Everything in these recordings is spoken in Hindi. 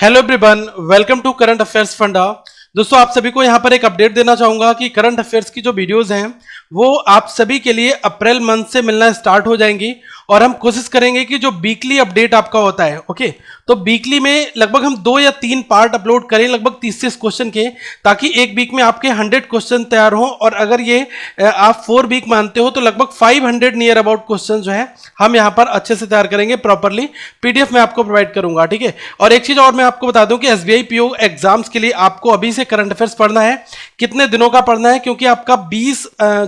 Hello everyone, welcome to current affairs funda. दोस्तों, आप सभी को यहाँ पर एक अपडेट देना चाहूंगा कि करंट अफेयर्स की जो वीडियोस हैं वो आप सभी के लिए अप्रैल मंथ से मिलना स्टार्ट हो जाएंगी और हम कोशिश करेंगे कि जो वीकली अपडेट आपका होता है, ओके, तो वीकली में लगभग हम 2 या 3 पार्ट अपलोड करें लगभग 30 क्वेश्चन के, ताकि एक वीक में आपके 100 क्वेश्चन तैयार हों। और अगर ये आप 4 वीक मानते हो तो लगभग 500 नियर अबाउट क्वेश्चन जो है हम यहाँ पर अच्छे से तैयार करेंगे, प्रॉपरली पीडीएफ में आपको प्रोवाइड करूंगा, ठीक है। और एक चीज और मैं आपको बता दूं कि एसबीआई पीओ एग्जाम्स के लिए आपको अभी से करंट अफेयर्स पढ़ना है। कितने दिनों का पढ़ना है? क्योंकि आपका 20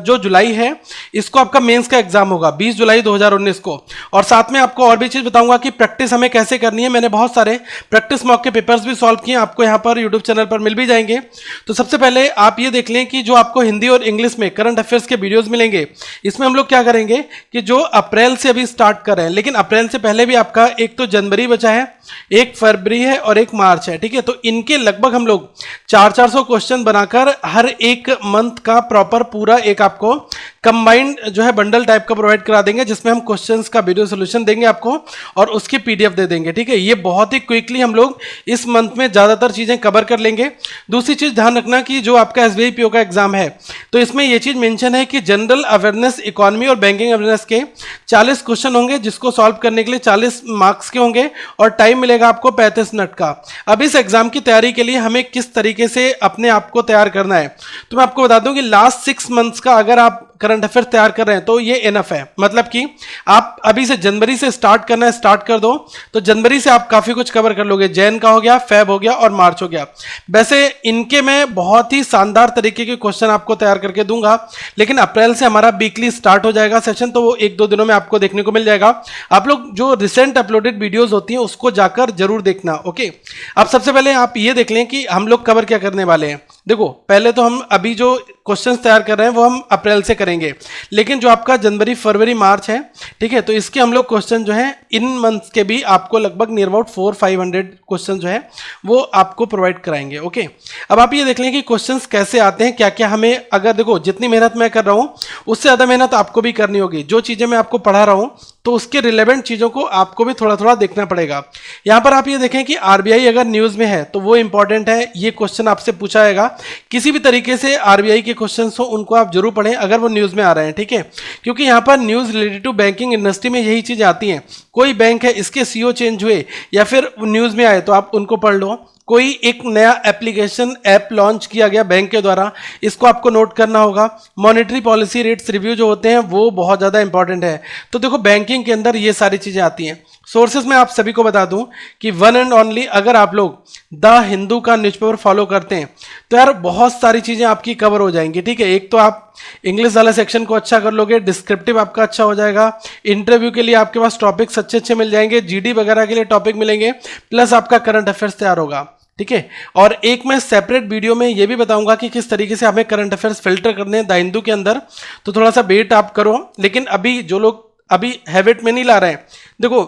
जो जुलाई है इसको आपका मेंस का एग्जाम होगा, 20 जुलाई 2019 को। और साथ में आपको और भी चीज बताऊंगा कि प्रैक्टिस हमें कैसे करनी है। मैंने बहुत सारे प्रैक्टिस मॉक के पेपर्स भी सॉल्व किए, आपको यहां पर यूट्यूब चैनल पर मिल भी जाएंगे। तो सबसे पहले आप ये देख लें कि जो आपको हिंदी और इंग्लिश में करंट अफेयर्स के वीडियोस मिलेंगे, इसमें हम लोग क्या करेंगे कि जो अप्रैल से अभी स्टार्ट कर रहे हैं, लेकिन अप्रैल से पहले भी आपका एक तो जनवरी बचा है, एक फरवरी है और एक मार्च है, ठीक है। तो इनके लगभग हम लोग 400 क्वेश्चन बनाकर हर एक मंथ का प्रॉपर पूरा एक आपको कंबाइंड जो है बंडल टाइप का प्रोवाइड करा देंगे, जिसमें हम क्वेश्चंस का वीडियो सॉल्यूशन देंगे आपको और उसकी पीडीएफ दे देंगे, ठीक है। ये बहुत ही क्विकली हम लोग इस मंथ में ज्यादातर चीजें कवर कर लेंगे। दूसरी चीज ध्यान रखना कि जो आपका एसबीआई पीओ का एग्जाम है तो इसमें यह चीज मेंशन है कि जनरल अवेयरनेस, इकोनॉमी और बैंकिंग अवेयरनेस के 40 क्वेश्चन होंगे, जिसको सॉल्व करने के लिए 40 मार्क्स के होंगे और टाइम मिलेगा आपको 35 मिनट का। अब इस एग्जाम की तैयारी के लिए हमें किस तरीके से अपने आप को तैयार करना है, तो मैं आपको बता दूं कि लास्ट 6 मंथ्स का अगर आप करंट अफेयर तैयार कर रहे हैं तो ये इनफ है। मतलब कि आप अभी से जनवरी से स्टार्ट करना है, स्टार्ट कर दो तो जनवरी से आप काफी कुछ कवर कर लोगे। जैन का हो गया, फेब हो गया और मार्च हो गया। वैसे इनके मैं बहुत ही शानदार तरीके के क्वेश्चन आपको तैयार करके दूंगा, लेकिन अप्रैल से हमारा वीकली स्टार्ट हो जाएगा सेशन, तो वो 1-2 दिनों में आपको देखने को मिल जाएगा। आप लोग जो रिसेंट अपलोडेड वीडियोस होती हैं उसको जाकर जरूर देखना, ओके। अब सबसे पहले आप ये देख लें कि हम लोग कवर क्या करने वाले हैं। देखो, पहले तो हम अभी जो क्वेश्चंस तैयार कर रहे हैं वो हम अप्रैल से करेंगे, लेकिन जो आपका जनवरी, फरवरी, मार्च है, ठीक है, तो इसके हम लोग क्वेश्चन जो है इन मंथ्स के भी आपको लगभग नियर अबाउट 400-500 क्वेश्चन जो है वो आपको प्रोवाइड कराएंगे, ओके। अब आप ये देख लें कि क्वेश्चंस कैसे आते हैं, क्या क्या हमें, अगर देखो जितनी मेहनत मैं कर रहा हूं उससे ज्यादा मेहनत आपको भी करनी होगी। जो चीजें मैं आपको पढ़ा रहा हूं तो उसके रिलेवेंट चीजों को आपको भी थोड़ा थोड़ा देखना पड़ेगा। यहां पर आप ये देखें कि आरबीआई अगर न्यूज में है तो वो इंपॉर्टेंट है, ये क्वेश्चन आपसे पूछा जाएगा। किसी भी तरीके से आरबीआई के क्वेश्चंस हो उनको आप जरूर पढ़ें अगर वो न्यूज में आ रहे हैं, ठीक है, क्योंकि यहां पर news related to banking industry में यही चीज आती हैं। कोई बैंक है, इसके सीईओ चेंज हुए या फिर न्यूज में आए तो आप उनको पढ़ लो। कोई एक नया एप्लीकेशन ऐप लॉन्च किया गया बैंक के द्वारा, इसको आपको नोट करना होगा। मॉनेटरी पॉलिसी रेट्स रिव्यू जो होते हैं वो बहुत ज़्यादा इंपॉर्टेंट है। तो देखो, बैंकिंग के अंदर ये सारी चीज़ें आती हैं। सोर्सेज में आप सभी को बता दूं कि वन एंड ओनली अगर आप लोग द हिंदू का न्यूज़पेपर फॉलो करते हैं तो यार बहुत सारी चीज़ें आपकी कवर हो जाएंगी, ठीक है। एक तो आप इंग्लिश वाला सेक्शन को अच्छा कर लोगे, डिस्क्रिप्टिव आपका अच्छा हो जाएगा, इंटरव्यू के लिए आपके पास टॉपिक्स अच्छे अच्छे मिल जाएंगे, जीडी वगैरह के लिए टॉपिक मिलेंगे, प्लस आपका करंट अफेयर्स तैयार होगा, ठीक है। और एक मैं सेपरेट वीडियो में ये भी बताऊंगा कि किस तरीके से हमें करंट अफेयर्स फिल्टर करने हैं द हिंदू के अंदर, तो थोड़ा सा वेट आप करो। लेकिन अभी जो लोग अभी हैबिट में नहीं ला रहे हैं, देखो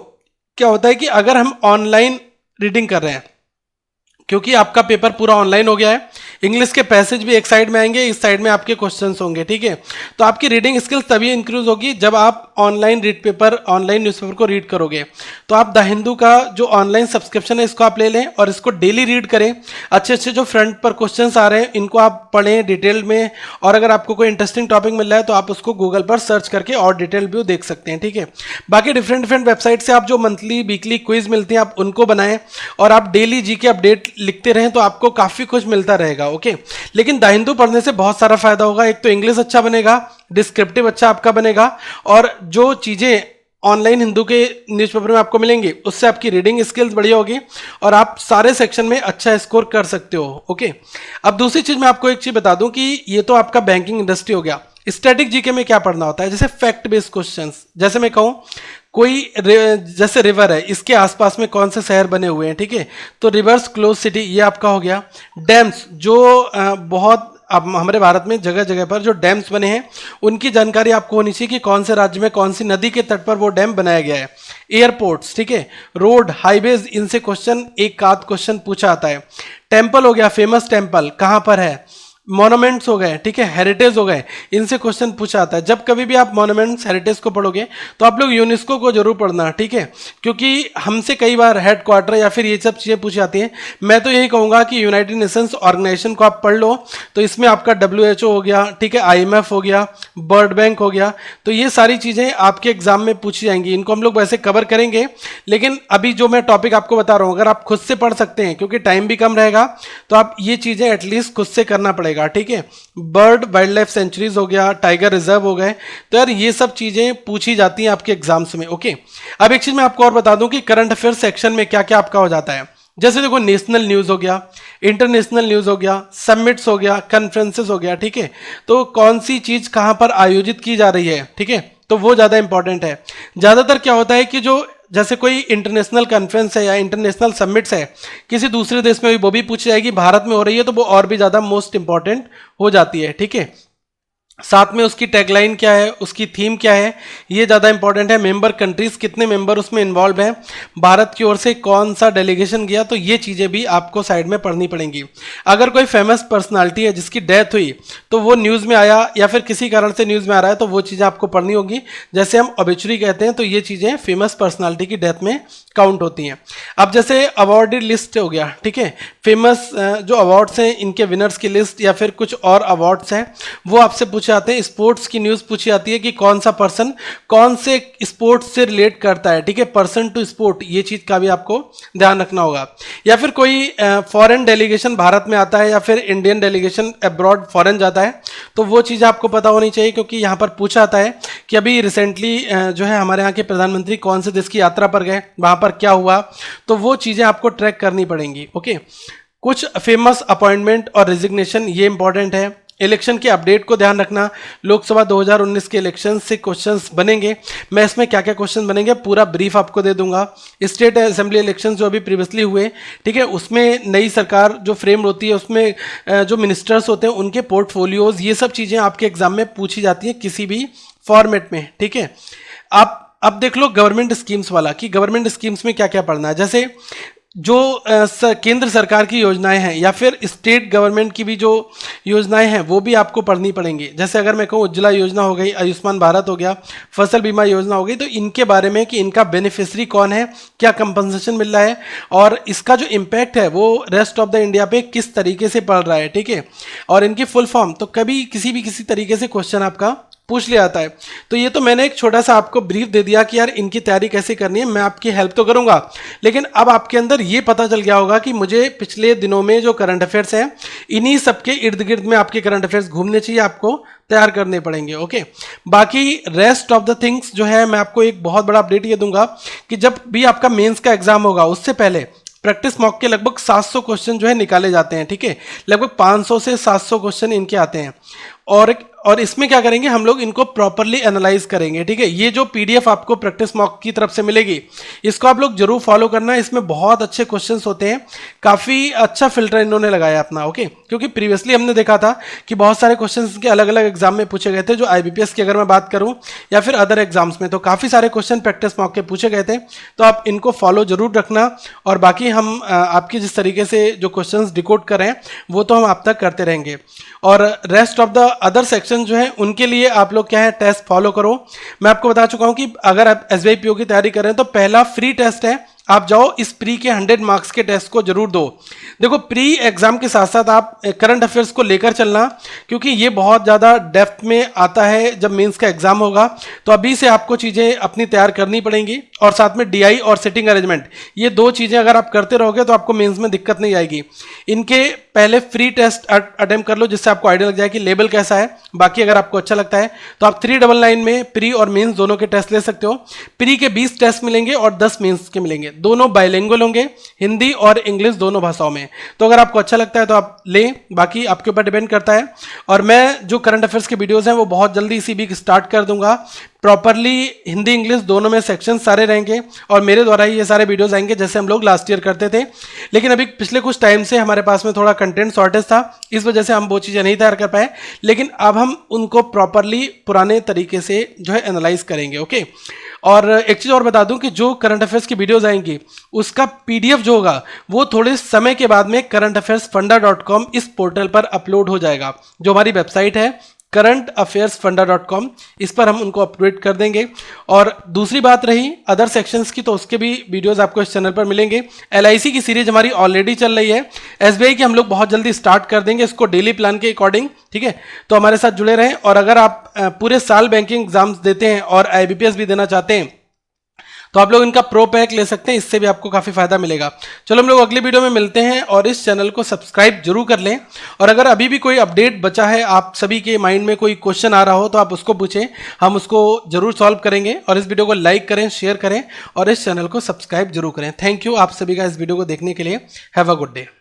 क्या होता है कि अगर हम ऑनलाइन रीडिंग कर रहे हैं, क्योंकि आपका पेपर पूरा ऑनलाइन हो गया है, इंग्लिश के पैसेज भी एक साइड में आएंगे, इस साइड में आपके क्वेश्चंस होंगे, ठीक है। तो आपकी रीडिंग स्किल्स तभी इंक्रीज होगी जब आप online read paper, online newspaper को रीड करोगे। तो आप द हिंदू का जो ऑनलाइन सब्सक्रिप्शन है इसको आप ले लें और इसको डेली रीड करें। अच्छे अच्छे जो फ्रंट पर क्वेश्चंस आ रहे हैं इनको आप पढ़ें डिटेल में, और अगर आपको कोई इंटरेस्टिंग टॉपिक मिल रहा है तो आप उसको गूगल पर सर्च करके और डिटेल व्यू देख सकते हैं, ठीक है। बाकी डिफरेंट डिफरेंट वेबसाइट से आप जो मंथली वीकली क्विज मिलती हैं आप उनको बनाएं और आप डेली जीके अपडेट लिखते रहें तो आपको काफी कुछ मिलता रहेगा, ओके। लेकिन द हिंदू पढ़ने से बहुत सारा फायदा होगा। एक तो इंग्लिश अच्छा बनेगा, डिस्क्रिप्टिव अच्छा आपका बनेगा, और जो चीजें ऑनलाइन हिंदू के न्यूज़पेपर में आपको मिलेंगी उससे आपकी रीडिंग स्किल्स बढ़िया होगी और आप सारे सेक्शन में अच्छा स्कोर कर सकते हो, ओके। अब दूसरी चीज मैं आपको एक चीज बता दूं कि ये तो आपका बैंकिंग इंडस्ट्री हो गया। स्टैटिक जीके में क्या पढ़ना होता है, जैसे फैक्ट बेस्ड क्वेश्चंस। जैसे मैं कहूं कोई जैसे रिवर है, इसके आसपास में कौन से शहर बने हुए हैं, ठीक है, तो रिवर्स क्लोज सिटी ये आपका हो गया। डैम्स, जो बहुत अब हमारे भारत में जगह जगह पर जो डैम्स बने हैं उनकी जानकारी आपको होनी चाहिए कि कौन से राज्य में कौन सी नदी के तट पर वो डैम बनाया गया है। एयरपोर्ट्स, ठीक है, रोड, हाईवेज, इनसे क्वेश्चन एक आध क्वेश्चन पूछा आता है। टेम्पल हो गया, फेमस टेम्पल कहाँ पर है, मॉन्यूमेंट्स हो गए, ठीक है, हेरिटेज हो गए, इनसे क्वेश्चन पूछा आता है। जब कभी भी आप मॉन्यूमेंट्स हेरिटेज को पढ़ोगे तो आप लोग यूनेस्को को जरूर पढ़ना, ठीक है, क्योंकि हमसे कई बार हेड क्वार्टर या फिर ये सब चीज़ें पूछी जाती हैं। मैं तो यही कहूँगा कि यूनाइटेड नेशंस ऑर्गेनाइजेशन को आप पढ़ लो, तो इसमें आपका WHO हो गया, ठीक है, IMF हो गया, वर्ल्ड बैंक हो गया, तो ये सारी चीज़ें आपके एग्जाम में पूछी जाएंगी। इनको हम लोग वैसे कवर करेंगे, लेकिन अभी जो मैं टॉपिक आपको बता रहा हूँ अगर आप खुद से पढ़ सकते हैं, क्योंकि टाइम भी कम रहेगा, तो आप ये चीज़ें एटलीस्ट खुद से करना पड़ेगा, ठीक है। बर्ड वाइल्ड लाइफ सेंचुरीज हो गया, टाइगर रिजर्व हो गए, तो यार ये सब चीज़ें पूछी जाती हैं आपके एग्जाम्स में, ओके। अब एक चीज़ मैं आपको और बता दूं कि करंट अफेयर सेक्शन में क्या क्या आपका हो जाता है। जैसे देखो, नेशनल न्यूज़ हो गया, इंटरनेशनल न्यूज़ हो गया, समिट्स हो गया, कॉन्फ्रेंसेस हो गया, ठीक है, तो कौन सी चीज़ कहाँ पर आयोजित की जा रही है, ठीक है, तो वो ज़्यादा इंपॉर्टेंट है। ज़्यादातर क्या होता है कि जो जैसे कोई इंटरनेशनल कॉन्फ्रेंस है या इंटरनेशनल समिट्स है किसी दूसरे देश में भी, वो भी पूछी जाएगी, भारत में हो रही है तो वो और भी ज़्यादा मोस्ट इंपॉर्टेंट हो जाती है, ठीक है। साथ में उसकी टैगलाइन क्या है, उसकी थीम क्या है, ये ज़्यादा इंपॉर्टेंट है। मेंबर कंट्रीज कितने मेंबर उसमें इन्वॉल्व हैं, भारत की ओर से कौन सा डेलीगेशन गया, तो ये चीज़ें भी आपको साइड में पढ़नी पड़ेंगी। अगर कोई फेमस पर्सनालिटी है जिसकी डेथ हुई तो वो न्यूज़ में आया या फिर किसी कारण से न्यूज़ में आ रहा है, तो वो चीज़ें आपको पढ़नी होगी। जैसे हम ऑबिचुरी कहते हैं, तो ये चीज़ें फेमस पर्सनालिटी की डेथ में काउंट होती हैं। अब जैसे अवार्डेड लिस्ट हो गया, ठीक है, फेमस जो अवार्ड्स हैं इनके विनर्स की लिस्ट या फिर कुछ और अवार्ड्स हैं वो आपसे पूछे जाते हैं। स्पोर्ट्स की न्यूज़ पूछी जाती है कि कौन सा पर्सन कौन से स्पोर्ट्स से रिलेट करता है, ठीक है, पर्सन टू स्पोर्ट, ये चीज़ का भी आपको ध्यान रखना होगा। या फिर कोई फॉरेन डेलीगेशन भारत में आता है या फिर इंडियन डेलीगेशन अब्रॉड फॉरेन जाता है, तो वो चीज़ आपको पता होनी चाहिए, क्योंकि यहाँ पर पूछा जाता है कि अभी रिसेंटली जो है हमारे यहाँ के प्रधानमंत्री कौन से देश की यात्रा पर गए, वहाँ पर क्या हुआ, तो वो चीज़ें आपको ट्रैक करनी पड़ेंगी, ओके। कुछ फेमस अपॉइंटमेंट और रिजिग्नेशन, ये इंपॉर्टेंट है। इलेक्शन के अपडेट को ध्यान रखना, लोकसभा 2019 के इलेक्शन से क्वेश्चंस बनेंगे, मैं इसमें क्या क्या क्वेश्चन बनेंगे पूरा ब्रीफ आपको दे दूंगा। स्टेट असेंबली इलेक्शन जो अभी प्रीवियसली हुए, ठीक है, उसमें नई सरकार जो फ्रेम होती है उसमें जो मिनिस्टर्स होते हैं उनके पोर्टफोलियोज, ये सब चीज़ें आपके एग्जाम में पूछी जाती हैं किसी भी फॉर्मेट में, ठीक है। आप अब देख लो गवर्नमेंट स्कीम्स वाला, कि गवर्नमेंट स्कीम्स में क्या क्या पढ़ना है। जैसे जो केंद्र सरकार की योजनाएं हैं या फिर स्टेट गवर्नमेंट की भी जो योजनाएं हैं वो भी आपको पढ़नी पड़ेंगी। जैसे अगर मैं कहूँ उज्ज्वला योजना हो गई, आयुष्मान भारत हो गया, फसल बीमा योजना हो गई, तो इनके बारे में कि इनका बेनिफिशरी कौन है, क्या कंपनसेशन मिल रहा है और इसका जो इम्पैक्ट है वो रेस्ट ऑफ द इंडिया पे किस तरीके से पड़ रहा है, ठीक है, और इनकी फुल फॉर्म, तो कभी किसी तरीके से क्वेश्चन आपका पूछ लिया जाता है। तो ये तो मैंने एक छोटा सा आपको ब्रीफ दे दिया कि यार इनकी तैयारी कैसे करनी है, मैं आपकी हेल्प तो करूंगा, लेकिन अब आपके अंदर ये पता चल गया होगा कि मुझे पिछले दिनों में जो करंट अफेयर्स हैं इन्हीं सबके इर्द गिर्द में आपके करंट अफेयर्स घूमने चाहिए, आपको तैयार करने पड़ेंगे, ओके। बाकी रेस्ट ऑफ द थिंग्स जो है मैं आपको एक बहुत बड़ा अपडेट ये दूंगा कि जब भी आपका मेंस का एग्जाम होगा उससे पहले प्रैक्टिस मॉक के लगभग 700 क्वेश्चन जो है निकाले जाते हैं, ठीक है, लगभग 500 से 700 क्वेश्चन इनके आते हैं। और इसमें क्या करेंगे हम लोग, इनको प्रॉपरली एनालाइज करेंगे, ठीक है। ये जो पीडीएफ आपको प्रैक्टिस मॉक की तरफ से मिलेगी इसको आप लोग जरूर फॉलो करना, इसमें बहुत अच्छे क्वेश्चंस होते हैं, काफ़ी अच्छा फिल्टर इन्होंने लगाया अपना, ओके। क्योंकि प्रीवियसली हमने देखा था कि बहुत सारे क्वेश्चंस के अलग अलग एग्जाम में पूछे गए थे, जो IBPS की अगर मैं बात करूँ या फिर अदर एग्जाम्स में, तो काफ़ी सारे क्वेश्चन प्रैक्टिस मॉक के पूछे गए थे, तो आप इनको फॉलो जरूर रखना। और बाकी हम आपकी जिस तरीके से जो क्वेश्चंस डिकोड कर रहे हैं वो तो हम आप तक करते रहेंगे। और rest of the other section जो है उनके लिए आप लोग क्या है, टेस्ट फॉलो करो। मैं आपको बता चुका हूं कि अगर आप SBI PO की तैयारी कर रहे हैं तो पहला फ्री टेस्ट है, आप जाओ इस प्री के 100 मार्क्स के टेस्ट को जरूर दो। देखो प्री एग्जाम के साथ साथ आप करंट अफेयर्स को लेकर चलना, क्योंकि ये बहुत ज़्यादा डेप्थ में आता है जब मेंस का एग्जाम होगा, तो अभी से आपको चीज़ें अपनी तैयार करनी पड़ेंगी। और साथ में DI और सिटिंग अरेंजमेंट, ये दो चीज़ें अगर आप करते रहोगे तो आपको मेंस में दिक्कत नहीं आएगी। इनके पहले फ्री टेस्ट अटेम्प्ट कर लो जिससे आपको आइडिया लग जाए कि लेवल कैसा है। बाकी अगर आपको अच्छा लगता है तो आप 399 में प्री और मेंस दोनों के टेस्ट ले सकते हो। प्री के 20 टेस्ट मिलेंगे और 10 मेंस के मिलेंगे, दोनों बाइलिंगुअल होंगे, हिंदी और इंग्लिश दोनों भाषाओं में। तो अगर आपको अच्छा लगता है तो आप लें, बाकी आपके ऊपर डिपेंड करता है। और मैं जो करंट अफेयर्स के वीडियोस हैं वो बहुत जल्दी इसी वीक स्टार्ट कर दूंगा। प्रॉपरली हिंदी इंग्लिश दोनों में सेक्शन सारे रहेंगे और मेरे द्वारा ही ये सारे वीडियोस आएंगे जैसे हम लोग लास्ट ईयर करते थे। लेकिन अभी पिछले कुछ टाइम से हमारे पास में थोड़ा कंटेंट शॉर्टेज था, इस वजह से हम वो चीज़ें नहीं तैयार कर पाए, लेकिन अब हम उनको प्रॉपरली पुराने तरीके से जो है एनालाइज करेंगे, ओके। और एक चीज़ और बता दूं कि जो करंट अफेयर्स की वीडियोस आएंगी उसका पीडीएफ जो होगा वो थोड़े समय के बाद में currentaffairsfunda.com इस पोर्टल पर अपलोड हो जाएगा। जो हमारी वेबसाइट है currentaffairsfunda.com, इस पर हम उनको अपडेट कर देंगे। और दूसरी बात रही अदर सेक्शंस की, तो उसके भी वीडियोस आपको इस चैनल पर मिलेंगे। एलआईसी की सीरीज हमारी ऑलरेडी चल रही है, एसबीआई की हम लोग बहुत जल्दी स्टार्ट कर देंगे इसको डेली प्लान के अकॉर्डिंग, ठीक है। तो हमारे साथ जुड़े रहें। और अगर आप पूरे साल बैंकिंग एग्जाम्स देते हैं और आईबीपीएस भी देना चाहते हैं तो आप लोग इनका प्रो पैक ले सकते हैं, इससे भी आपको काफ़ी फायदा मिलेगा। चलो हम लोग अगली वीडियो में मिलते हैं, और इस चैनल को सब्सक्राइब जरूर कर लें। और अगर अभी भी कोई अपडेट बचा है, आप सभी के माइंड में कोई क्वेश्चन आ रहा हो, तो आप उसको पूछें, हम उसको जरूर सॉल्व करेंगे। और इस वीडियो को लाइक करें, शेयर करें और इस चैनल को सब्सक्राइब जरूर करें। थैंक यू आप सभी का इस वीडियो को देखने के लिए। Have a good day.